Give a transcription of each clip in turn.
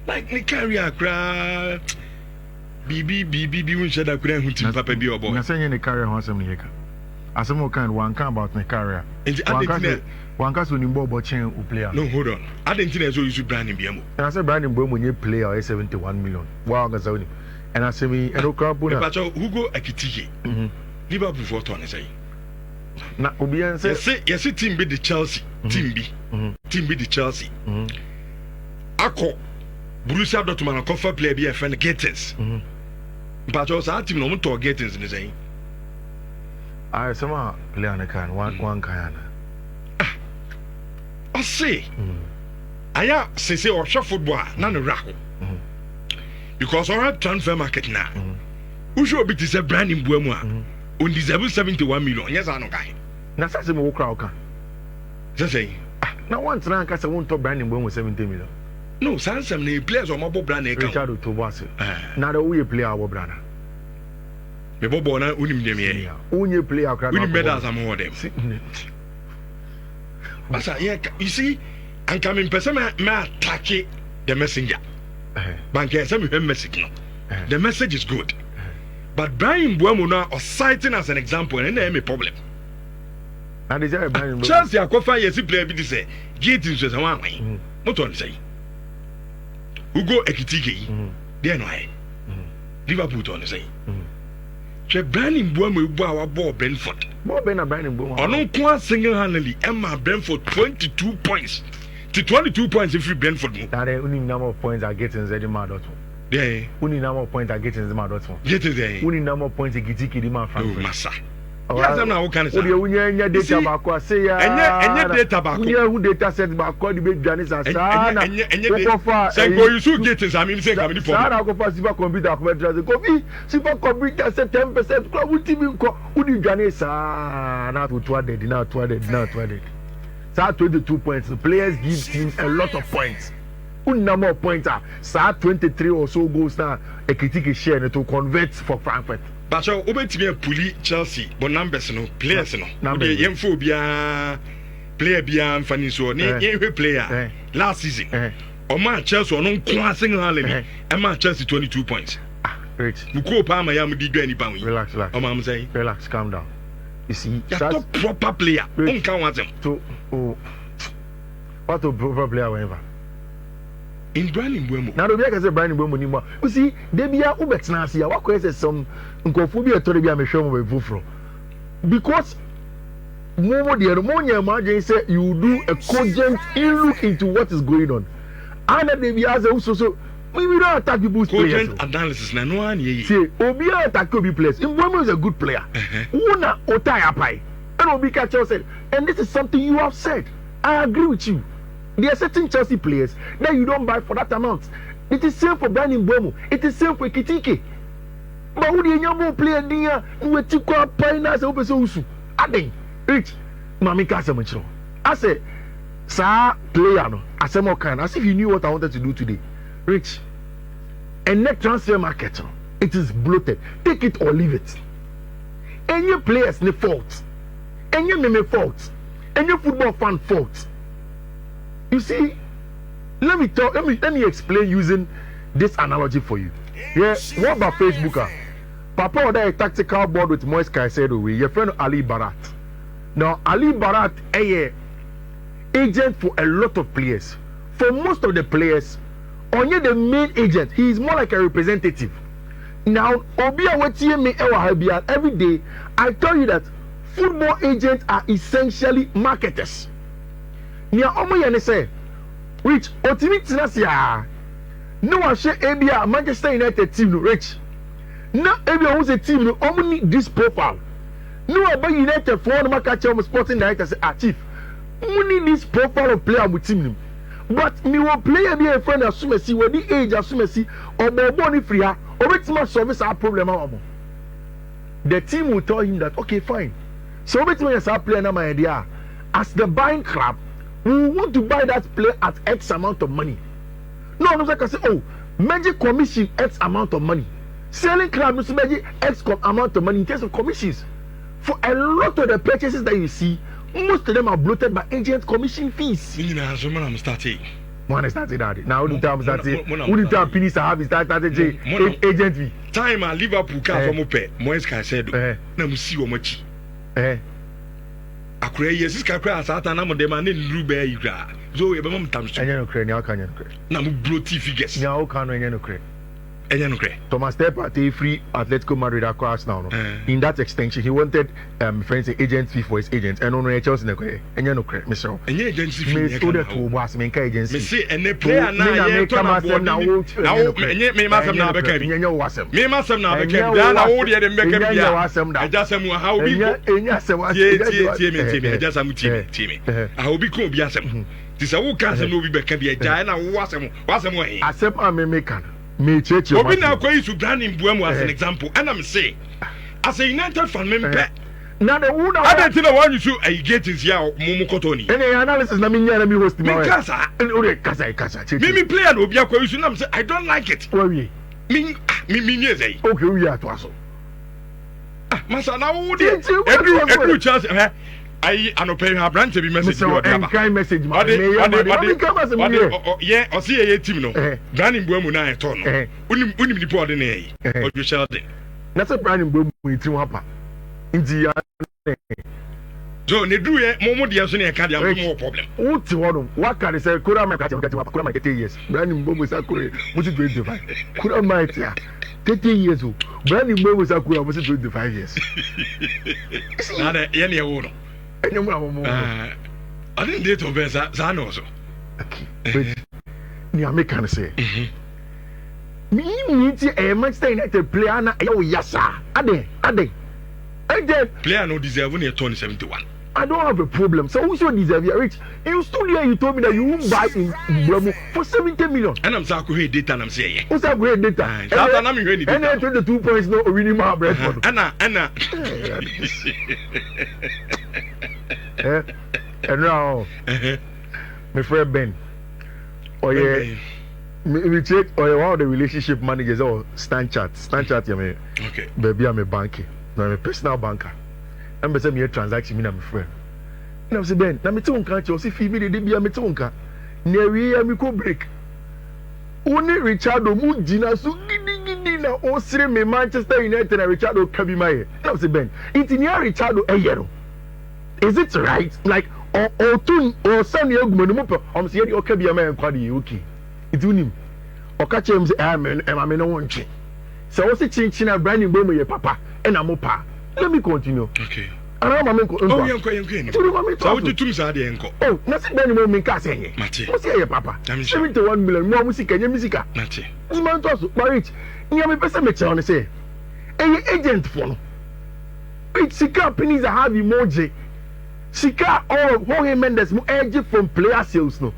like the career cry. BB won't shed a cry who to Papa be your boy. I'm saying the career wants some here. As some kind one can about my career. One cast when you bought chain player. No, hold on. I didn't think I saw you brand in Biamo. And I said Brandon Boom when you play or 71 million. Wow, Gazoni. And I say me, and Okabuna. But who go a kitty? Liverpool for Tony say. Now, Obian says, yes, team be the Chelsea. Team be the Chelsea. Ako, Borussia Dortmund, Kofa player be a friend Gyokeres. But also, our team no more to Gyokeres in the same. I some play on the can, one can. I say, I say, or shop football, none of raffle. Because our transfer market now, who should be to say brand in Buemwa, on deserve 71 million. Yes, I know, guy. That's a more crowd. Just say, now once rank as I won't talk brand in Buemwa 70 million. No, some players on mobile brand. Richard Tobas. Now the way play our brother. The Bobona, Unim Demia. Only play our crowd. We better some more them. You see, and coming person may attack the messenger. Banker, some of them message. The message is good. But Brian Buemona or citing as an example, and then a problem. And is there Brian Chelsea, I could find a player to say, get into the one way. What on say? Who go Ekitiki? Then why? Liverpool on the say. Brian Buemo bow ball Brentford. More than a Brian Buemo. On no quite single handedly, Emma Brentford 22 points. To 22 points if you Brentford. That the only number of points I get in Zedima. Yeah. Only number of points I get in Zedima. Get it there. Only number of points I get in Zedima. Oh, Massa. Yes, I'm now kind of say. Data say and data back. Who data set back? Call the big Janice and Sana. And say, go you should get it. I mean, say, I'm in for Sana. Go for super computer. Go super computer. Say 10%. Club with TV. Who did Janice? Not to 200. Not 200. Not 200. So 22 points. The players give him a lot of points. One number of points are 23 or so goals now. A critique share to convert for Frankfurt. But so over to me a pulley Chelsea, but numbers no players no. Young phobia player beyond funny so near player last season. Or my Chelsea or no classing hallelujah. And my Chelsea 22 points. Great. Muko Palmer Yam did any pound. Relax. I'm saying, relax, calm down. You see, that's a proper player. Don't count them. To what a proper player, whatever. In Brandon Buemo. Now, the way I say Brandon Buemo anymore. You see, they be a Ubex Nasi. What question some Uncophobia to be a machine with Bufro? Because more the ammonia margin say you do a cogent look into what is going on. And they be as also we don't attack people's players. Cogent analysis. No one ye. See, Obia attack Obi players. Buemo is a good player. Una Otaya Pai. And Obi Kacho said, and this is something you have said. I agree with you. There are certain Chelsea players that you don't buy for that amount. It is same for Brandon Buemo. It is same for Kitike. But who the young player there? We took our pioneers over so usu. Aden, rich, mami kasa much. I say, sir, player no. I say more kind. As if you knew what I wanted to do today, rich. And net transfer market, it is bloated. Take it or leave it. Any players ne fault. Any meme fault. Any football fan fault. You see, let me explain using this analogy for you. Yeah, what about Facebook? Papa ordered a tactical board with Moise Caicedo. Your friend Ali Barat. Now Ali Barat is agent for a lot of players. For most of the players, only the main agent. He is more like a representative. Now, every day, I tell you that football agents are essentially marketers. Nia omo yene say rich otimiti na sia no wa hwe ebia Manchester United team no rich na ebia who say team no omo need this profile no aba United for no maka che sporting director say chief we need this profile of player with team but me wo player be a friend asumesi we the age asumesi obo ni free ha obetima solve our problem amo the team will tell him that okay fine so obetima yes our player na my idea as the buying club we want to buy that player at X amount of money. No, I'm not going to say, oh, magic commission X amount of money. Selling club, no, magic X amount of money in terms of commissions. For a lot of the purchases that you see, most of them are bloated by agent commission fees. I'm starting. One started that. Now the time started. When the time Pini Sahabi started agent fee. Time at Liverpool can from Ope. Moise can say, "Na musi omochi." Akure yesis kakra asata na mo de man lube ira. So e be mom tam so. Enya no kre, nya kan nya no kre. Na mo bloaty figures. Nya o kan no enya no kre. Enya no kre. Thomas Tepper take free Atletico Madrid across now. In that extension he wanted friends agent fee for his agents and on Chelsea na kre. Enya no kre, Mister. Enya agency fee. Me so that to boss me ka agency. Me say ene player na ye to na board na wo. Na wo me masam na be ka bi. Enya wo asem. Me masam na be ka bi. Na wo de be ka bi. Enya wo asem da. Ajasem ha obi ko. Enya asem. Tie me ajasam tie me. Ha obi ko obi asem. Tisa wo ka asem no obi be ka bi aja na wo asem. Wo asem wo he. Asem a me kan. Me cheche. Obi na akoyi su brand in Buemu as an example. And I'm say as a United fan member. Na the one I don't know why you should get is ya mumu kotoni. Any analysis na me nya na me host me kasa. Kasa. Me player no obi akoyi su na say I don't like it. Why we? Me say. Okay, we are to aso. Masa na wo dey. Every chance I anope ha branch be message you dey aba. Message ma. Yeah, o see ye team no. Brand in Buemu na eto no. Unim di board na yi. Ojo Sheldon. Na say brand in Buemu team hapa. Nti ya so ne du ye mo de so ne ka dia mo problem. Who ti wono? What can say kura ma ka ti hapa kura ma 30 years. Brand in Buemu sa kura mo ti 25. Kura ma ti ya 30 years o. Brand in Buemu sa kura mo ti 25 years. Na de ye ne wo no. Enyo mo. I didn't date of that also. Okay. Ni American say. Me need a Manchester United player na yo yasa. Ade. Player no deserve near 2071. I don't have a problem. So who should deserve you rich? You stood here, you told me that you won't buy in Bremo for 70 million. And I'm saying great data and I'm saying. What's that great data? And I'm ready. And then 22 points no winning my bread. Anna. And now, my friend Ben. Oh yeah. We check one of the relationship managers or stand chat, yeah, me. Okay. Baby, I'm a banker. I'm a personal banker. I'm a me a transaction, me and my friend. And I'm saying, Ben, na me tell unka Chelsea fee me de be me tell unka. Near me go break. Only Richardo mu jina so gidi na o sire me Manchester United and Richardo kabi my. I'm saying, Ben, it's near Richardo a year. Is it right? Like or two or Sunday Ogumenu I'm saying okay be a man kwadi okay. It's unim. O ka chem say am no wonche. So what's it chin na brand new bomo ye papa and amopa. Let me continue. Okay. Ara ma menko. Oh yenko. So what you tum sa de yenko. Oh, na se brand new bomo menka say ye. What's ye papa? 71 million more musika nye musika. Mate. This man to so marriage. Nya me pese me che say. Agent for no. It's sika companies that have emoji. Sika or Jorge Mendes mo agent from player sales no.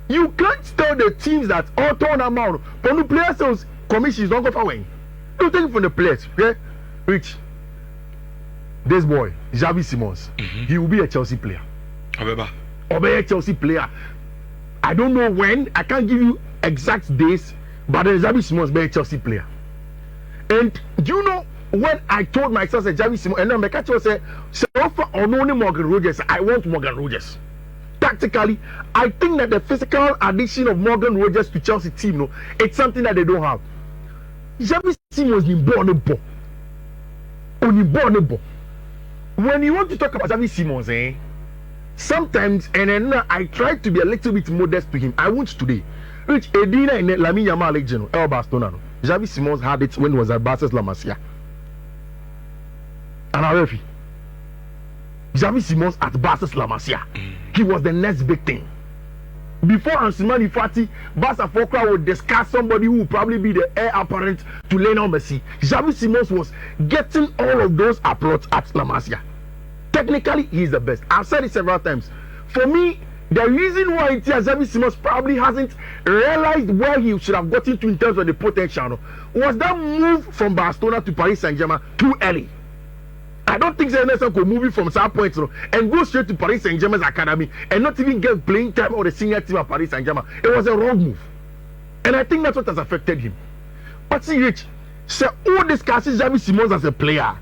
You can't tell the teams that all turn amount from the player sales commissions don't go for when. You take it from the players, okay? Rich. This boy, Xavi Simons, he will be a Chelsea player. Obey a Chelsea player. I don't know when, I can't give you exact days, but Xavi Simons be a Chelsea player. And do you know when I told myself that Xavi Simons, and then my catcher said, so offer on only Morgan Rogers, I want Morgan Rogers. Tactically, I think that the physical addition of Morgan Rogers to Chelsea team, no, it's something that they don't have. Xavi Simons is born. When you want to talk about Xavi Simons, sometimes, and then I try to be a little bit modest to him. I won't today. Which Edina and Lamine Yamal legend, El Barcelona. Xavi Simons had it when he was at Barca's La Masia. And I refer. Xavi Simons at Barca's La Masia. He was the next big thing. Before Ansimani Fati, Barca Fokra would discuss somebody who would probably be the heir apparent to Lionel Messi. Xavi Simons was getting all of those applause at La Masia. Technically, he is the best. I've said it several times. For me, the reason why Xavi Simons probably hasn't realized where he should have gotten to in terms of the potential was that move from Barcelona to Paris Saint-Germain too early. I don't think Nelson could move from some point and go straight to Paris Saint-Germain's academy and not even get playing time or the senior team at Paris Saint-Germain. It was a wrong move. And I think that's what has affected him. But see, Rich, so all discusses Xavi Simons as a player.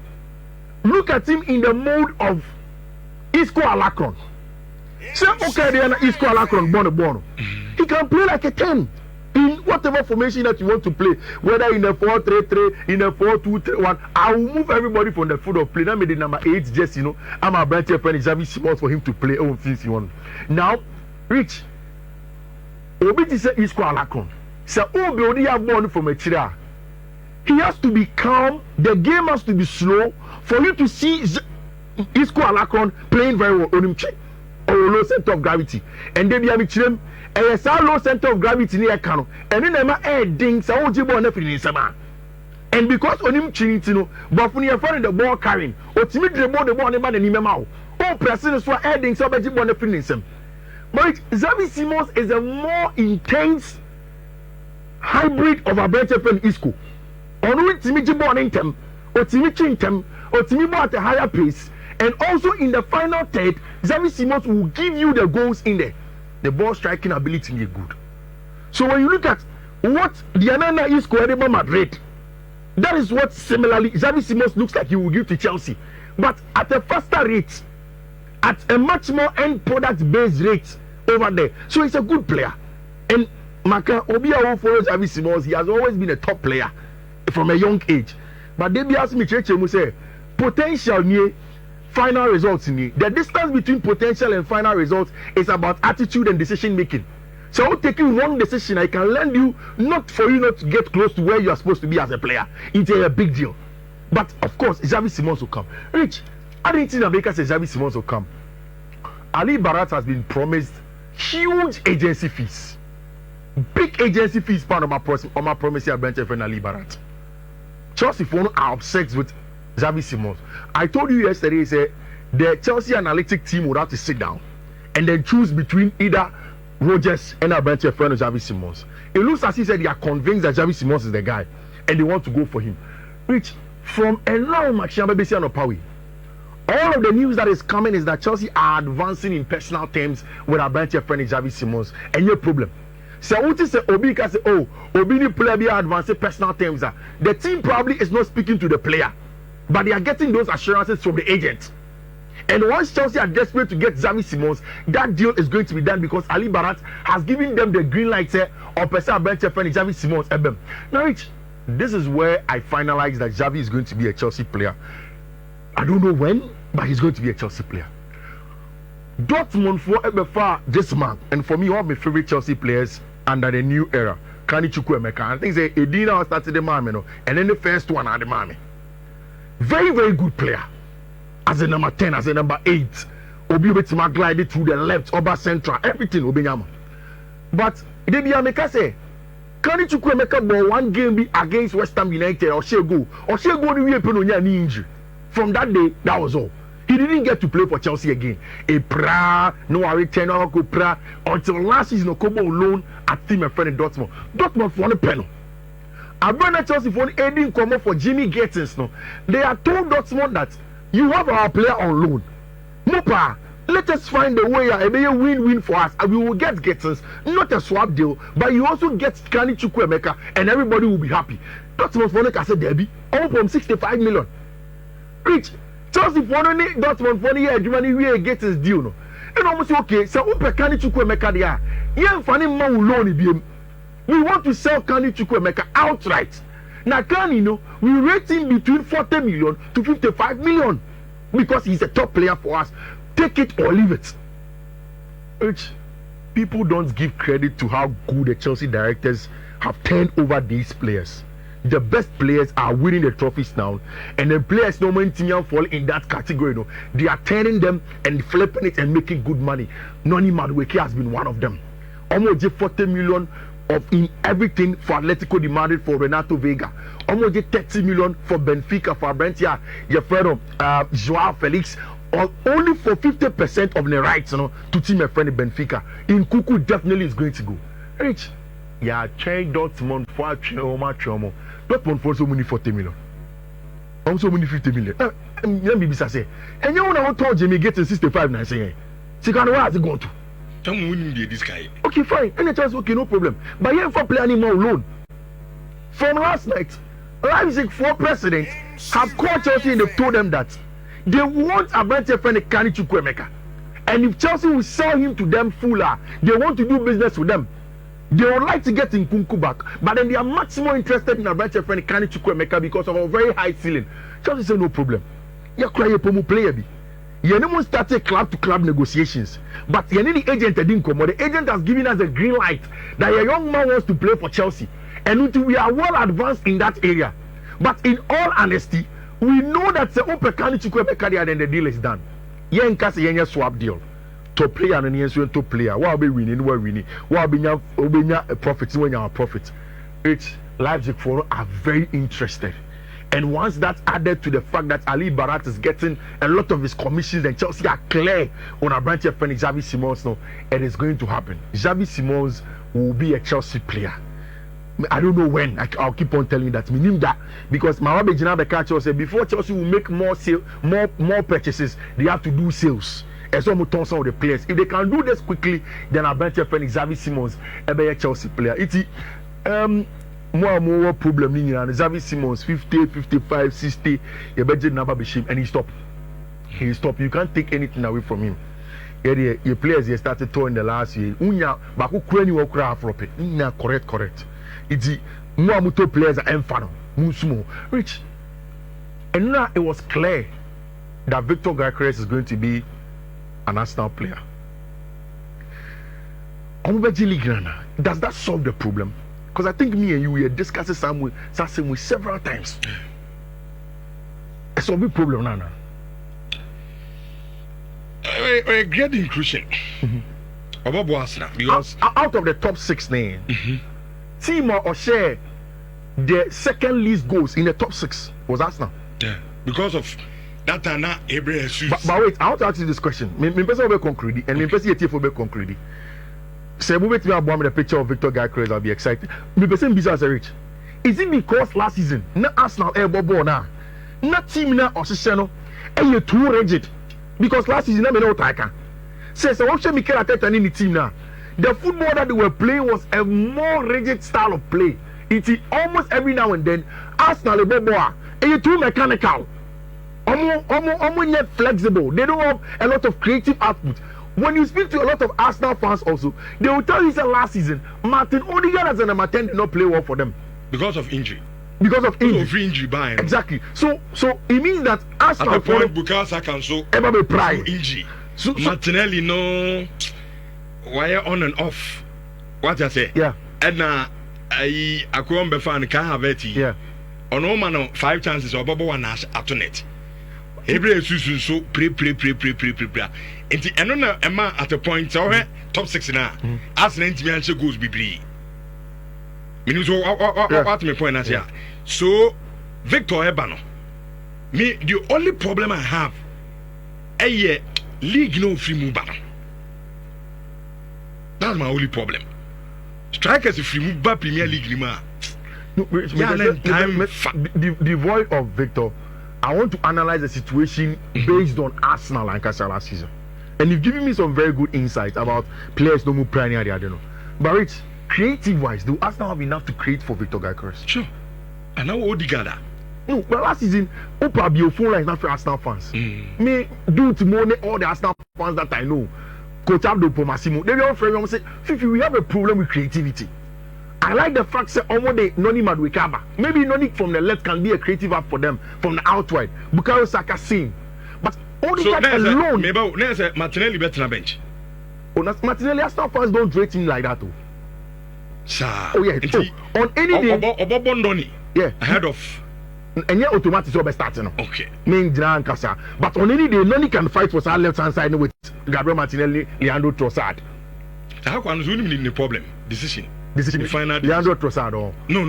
Look at him in the mode of Isco Alacron. Say, okay, then Isco Alacron, born. He He can play like a 10 in whatever formation that you want to play, whether in a 4-3-3, in a 4-2-3-1. I will move everybody from the foot of play. That made the number 8 just, I'm a branch friend Xavi Simons for him to play. Oh, since you want. Now, Rich, Obi say Isco Alakron. So Obi only have one from a chira. He has to be calm. The game has to be slow for you to see Isco Alakron playing very well on him or low center of gravity. And then you have a low center of gravity near Kano. And then I'm adding so and because on him chinitino, but when you're finding the ball carrying, or timid the ball never and him out. Oh, pressing is what adding so much on the finishem. But Xavi Simons is a more intense hybrid of a better friend Isco. On which Timmy born in them, or Timmy Chintam, or Timmy at a higher pace. And also in the final third, Xavi Simons will give you the goals in there. The ball striking ability is good. So when you look at what the Anana Isco at Madrid, that is what similarly Xavi Simons looks like he will give to Chelsea. But at a faster rate, at a much more end product based rate over there. So he's a good player. And Maka Obia who follows Xavi Simons, he has always been a top player from a young age. But they be asking me, say, potential near final results in the distance between potential and final results is about attitude and decision making. So taking wrong decision, I can lend you not for you not to get close to where you are supposed to be as a player. It's a big deal. But of course, Xavi Simons will come. Rich, I didn't think America says Xavi Simons will come. Ali Barat has been promised huge agency fees. Big agency fees part of my promise here, bench friend Ali Barat. Chelsea phone are obsessed with Xavi Simons. I told you yesterday, say the Chelsea analytic team would have to sit down and then choose between either Rodgers and our bench friend Xavi Simons. It looks as if they are convinced that Xavi Simons is the guy and they want to go for him. Which from a long match, all of the news that is coming is that Chelsea are advancing in personal terms with our bench friend Xavi Simons, and no problem. So what is Obi can say, oh, Obi ni player be advancing personal terms. The team probably is not speaking to the player, but they are getting those assurances from the agent. And once Chelsea are desperate to get Xavi Simons, that deal is going to be done because Ali Barat has given them the green light or person bench friend Xavi Simons. Now, Rich, this is where I finalize that Xavi is going to be a Chelsea player. I don't know when, but he's going to be a Chelsea player. Dortmund for this man, and for me, one of my favorite Chelsea players under the new era, Kani Chukwuemeka. I think say Edina started the man, and then the first one at the man. Very, very good player. As a number 10, as a number 8, Obi Betima glided through the left, over central, everything Obinyama. But Debiameka say, Kani Chukwuemeka ball one game be against West Ham United or Shego we put knee injury. From that day, that was all. He didn't get to play for Chelsea again. No return until last season, Kobo loan at team and friend in Dortmund. Dortmund for a penalty. Abena Chelsea for aiding come for Jimmy Gyokeres. No, they are told Dortmund that you have our player on loan. Mopa, let us find a way a win-win for us. And we will get Gyokeres, not a swap deal, but you also get Kani Chukwuemeka, and everybody will be happy. Dortmund for like I said, Debbie, all from 65 million. Rich, Chelsea for only Dortmund for the year, Germany we get his deal. No, and almost okay. So Upe Kani Chukwuemeka there. Yeah, funny man will loan him. We want to sell Kani Chukwuemeka outright. Now Kani, we rate him between 40 million to 55 million because he's a top player for us. Take it or leave it. Rich, people don't give credit to how good the Chelsea directors have turned over these players. The best players are winning the trophies now, and the players no man fall in that category. They are turning them and flipping it and making good money. Noni Madueke has been one of them. Almost 40 million of in everything for Atletico demanded for Renato Vega. Almost 30 million for Benfica for Brentia, Jeffero, Joao Felix. Only for 50% of the rights, to team a friend in Benfica. In Kuku definitely is going to go. Rich, yeah, check Dortmund for Chomo. Dortmund for so many 40 million. So many 50 million. Let me be say. And you know told Jimmy getting 65 now saying. See, where has it gone to? Someone wouldn't be this guy. Okay, fine. Any chance, okay, no problem. But here for play anymore alone. From last night, Leipzig 4 presidents have called Chelsea and they've told them that they want a branch friend Kani Chukwuemeka. And if Chelsea will sell him to them fuller, they want to do business with them. They would like to get Nkunku back, but then they are much more interested in Abrante friend Kani Chukwuemeka because of a very high ceiling. Chelsea say no problem. You cry a pomu player be. You know started club to club negotiations, but you need the agent didn't come. The agent has given us a green light that a young man wants to play for Chelsea, and until we are well advanced in that area. But in all honesty, we know that the Ope Kani Chukwuemeka then the deal is done. Yenkas yenye swap deal. To player and yes, to player. What be winning? What winning? What be a profit? When you are profit, it's Leipzig for are very interested. And once that's added to the fact that Ali Barat is getting a lot of his commissions and Chelsea are clear on a branch of Xavi Simons now, it is going to happen. Xavi Simons will be a Chelsea player. I don't know when. I'll keep on telling you that. Meaning that because Mawabe Jinabeka Chelsea before Chelsea will make more purchases, they have to do sales. As some of the players, if they can do this quickly, then I bet you Xavi Simons a Chelsea player. It's more problem in Xavi Simons 50, 55, 60. You better never be shame, and he stopped. He stopped. You can't take anything away from him. Your players he started to in the last year. Unya baku kweni wo kra afrope. Unya correct. It's more muto players are enfano. Musumo rich. And now it was clear that Victor Gyokeres is going to be an Arsenal player. Does that solve the problem? Because I think me and you were discussing something with several times. It's a big problem now. A great inclusion. Because out of the top 6 names, Timo or share the second least goals in the top 6 was Arsenal. Yeah, because of that are not Abraham. But wait, I want to ask you this question. Me person will be concrete, and me person will be concrete. Say, we wait me about the picture of Victor Gyokeres, I'll be excited. Me person business rich. Is it because last season, na Arsenal ball now, na team na Osishano, and you too rigid? Because last season, I mean, no taika. Says, I want to make a in the team now. The football that they were playing was a more rigid style of play. It's almost every now and then, Arsenal ball, and you too mechanical. Almost yet flexible. They don't have a lot of creative output. When you speak to a lot of Arsenal fans also, they will tell you that last season, Martin Odegaard as an amateur did not play well for them. Because of injury. Free injury buying. Exactly. So it means that Arsenal at the point Bukasa can so ever be pride. Injury. So Martinelli no wire on and off. What I say? Yeah. And now I Akwombe fan can have it. Yeah. On all man 5 chances or Bobo one at net. Every season so pre. And the another Emma at a point so top 6 now. As an engineer goes be. What my point is here. So Victor Ebano. Me the only problem I have a league no free move battle. That's my only problem. Strikers free move back Premier League lima. Devoid of Victor, I want to analyze the situation based on Arsenal and Castle last season. And you've given me some very good insights about players no move primary, I don't know. But Rich, creative wise, do Arsenal have enough to create for Victor Gyokeres? Sure. And now Odegaard. No, but last season, Oprah be your phone line not for Arsenal fans. Me do to money all the Arsenal fans that I know. Coach Abdul Pomasimo, they be all friends say, Fifi, we have a problem with creativity. I like the fact that almost the Noni Maduekaba. Maybe Noni from the left can be a creative app for them from the outside. Bukayo Saka same. But Odegaard alone. Maybe there's a Martinelli better than bench. Martinelli, Arsenal fans don't rate him like that too. Sir. Oh yeah. On any day. Obobondoni. Yeah. Ahead of. And yet automatic is starting. Okay. Main Jan Kasa. But on any day, Noni can fight for our left hand side with Gabriel Martinelli, Leandro Trossard. How can you need the problem? Decision. Final Leandro Trossard or no.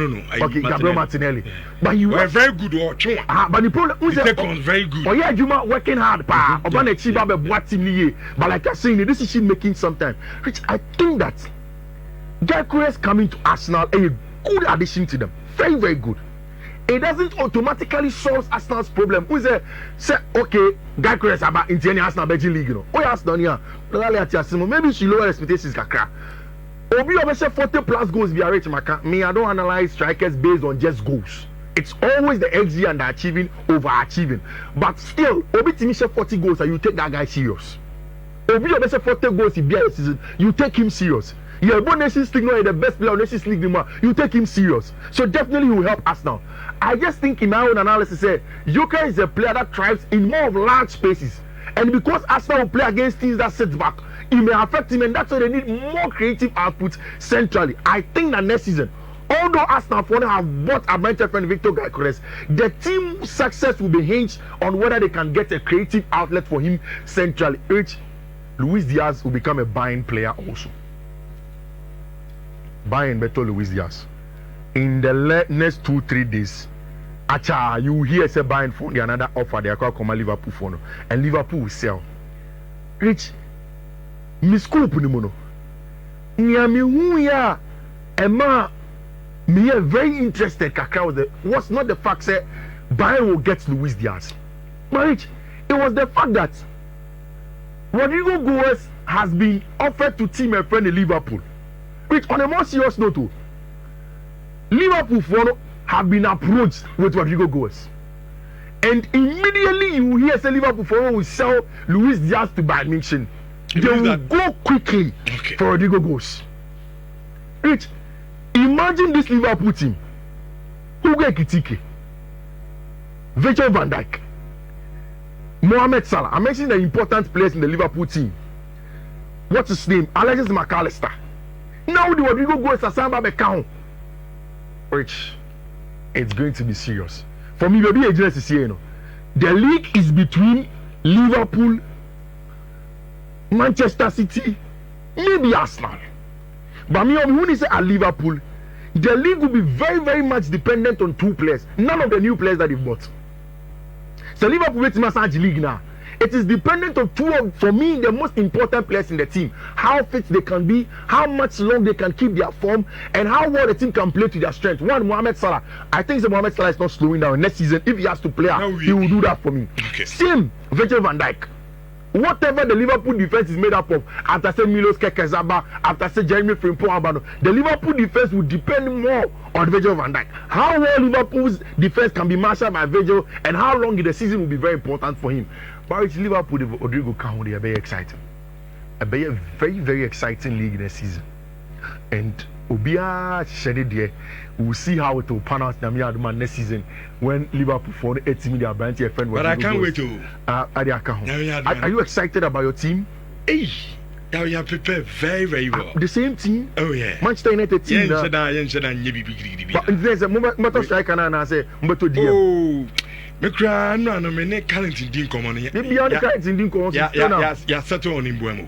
Okay, Gabriel Martinelli. Yeah. But you were very good or but the problem is that very good. Oh yeah, Juma working hard, pa. Oban achieve what team. But like I saying, the decision making sometimes. Which I think that Gyokeres coming to Arsenal a good addition to them. Very, very good. It doesn't automatically solve Arsenal's problem. Who say okay, Gyokeres about in the Arsenal Belgian League, you know. Oh, Arsenal here. Maybe she lower expectations kakra. Obi obviously 40 plus goals be a rate maka. Me, I don't analyze strikers based on just goals. It's always the XG and the achieving overachieving. But still, Obi Timisha 40 goals and you take that guy serious. Obi obviously 40 goals in the season, you take him serious. Yeah, but Nations League not the best player on Nations League anymore. You take him serious. So definitely he will help us now. I just think in my own analysis, Gyokeres is a player that thrives in more of large spaces. And because Arsenal will play against teams that sit back, it may affect him, and that's why they need more creative output centrally. I think that next season, although Arsenal have bought a Manchester friend Victor Gyokeres, the team's success will be hinged on whether they can get a creative outlet for him centrally. Which Luis Diaz will become a buying player also. Buying better Luis Diaz. In the next 2-3 days, acha, you hear say buying for the another offer they are called Liverpool for no, and Liverpool will sell. Rich, me scoop ni mono. Nyami hu ya Emma me very interested kakra was not the fact that Bayern will get Luis Diaz. But Rich, it was the fact that Rodrygo Gyokeres has been offered to team a friend in Liverpool. Which on a more serious note, Liverpool have been approached with Rodrygo Gyokeres. And immediately you hear say Liverpool will sell Luis Diaz to Bayern Munich. They will go quickly for Rodrygo Gyokeres. Rich, imagine this Liverpool team. Hugo Ekitike, Virgil van Dijk, Mohamed Salah. I mentioned the important players in the Liverpool team. What's his name? Alexis McAllister. Now the Rodrygo Gyokeres Asamba Bekao. Rich, it's going to be serious. For me, maybe agency is here. The league is between Liverpool, Manchester City, maybe Arsenal. But me, when you say at Liverpool, the league will be very, very much dependent on two players. None of the new players that they've bought. So Liverpool with massage league now. It is dependent on two of, for me, the most important players in the team. How fit they can be, how much long they can keep their form, and how well the team can play to their strength. One, Mohamed Salah. I think Mohamed Salah is not slowing down. Next season, if he has to play, he will do that for me. Okay. Same, Virgil van Dijk. Whatever the Liverpool defense is made up of, after say Milos Kekezaba, after say Jeremy Frimpong, the Liverpool defense will depend more on Virgil van Dijk. How well Liverpool's defense can be mastered by Virgil, and how long in the season will be very important for him. But it's Liverpool, Rodrygo Kahun, they are very exciting. A very, very exciting league this season. And Obia Shady there, we'll see how it will pan out next season when Liverpool for 80 million branch your friend. But I can't wait to. Are you excited about your team? Hey, you are prepared very, very well. The same team? Oh, yeah. Manchester United team. But there's a moment striker and I say, oh. Me cry no me current in common. Maybe the current in common. Yeah, settle on in Buemo.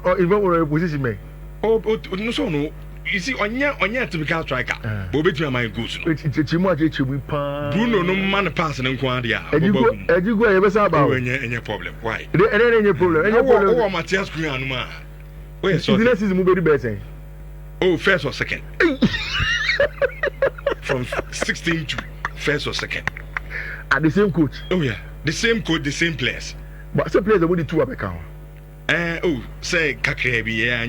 Or even position me. Oh, no, so no. You see, on your typical striker. Bobby to my goose. Bruno no man passing in Quadia. And you go ever say about any problem. Why? Any problem. Oh, Matthias Grunma. Where so the next is moving better. Oh, first or second. From 16 to first or second. At the same coach. Oh yeah, the same coach, the same players. But some players are only two account. Oh, say Kakrebi, yeah,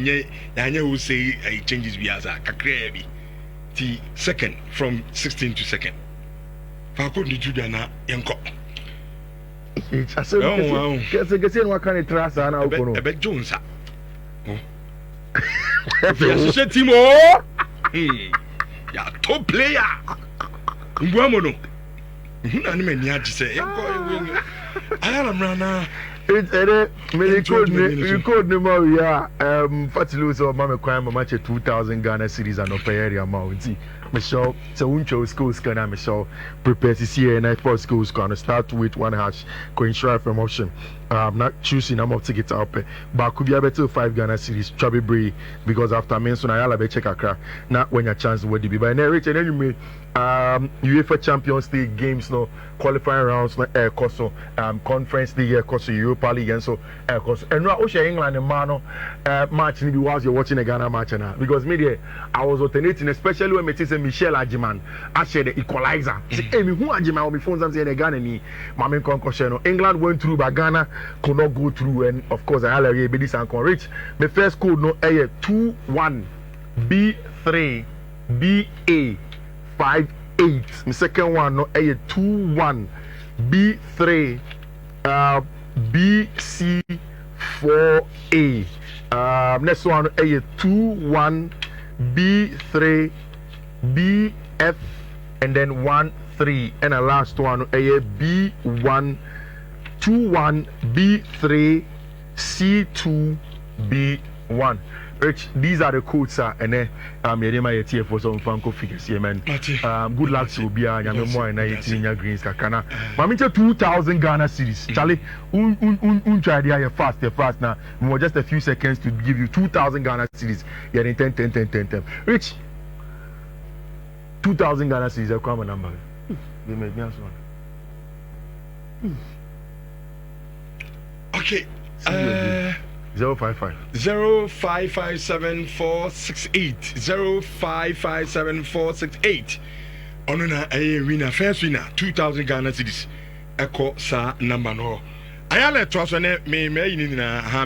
who say changes Biaza, Kakrebi. The second from 16 to second. Falco de Juliana Yanko. I said, what kind of trust and I'll go. I bet Jones. Oh, yes, Timo. Yeah, top player. Guamono. It's a code number. Yeah, Fatilu so Mama Kwame match 2,000 Ghana series and upper area amount. Michelle, so Uncho schools can I Michelle prepare to see a night for schools can start with one hash coin share from option. I'm not choosing I'm of tickets up, but could be able to 5 Ghana series Chubby Bray because after mention I'll be check a crack. Not when your chance would be by narrate and then you may UEFA Champions League games no qualifying rounds no air course Conference League air course Europa League and so air course and now Ocean England and Mano match maybe whilst you're watching a Ghana match now because media I was alternating especially when me say Michel Ajiman I share the equalizer say hey me who Ajiman on my phone I'm saying the Ghana ni my concussion England went through but Ghana could not go through and of course I already be this and can reach my first code no a 2-1 B3 BA 5-8. My second one no a 2-1 B3 BC 4A Next one, a 2-1 B3 BF and then 1-3, and the last one, a B1 2-1 B3 C2 B1. Rich, these are the codes, and then my TF for some Franco figures here, man. Good luck to be a young more and 18 greens. Kakana. Mamita 2,000 Ghana series. Charlie, try the fast now. More just a few seconds to give you 2,000 Ghana series. You're in 10. Rich, 2,000 Ghana series. A common number. They made me ask one. Okay. 055 0557468 0557468 ono na winner first winner 2,000 Ghana cedis echo sa number no ayale to so ne me ni na ha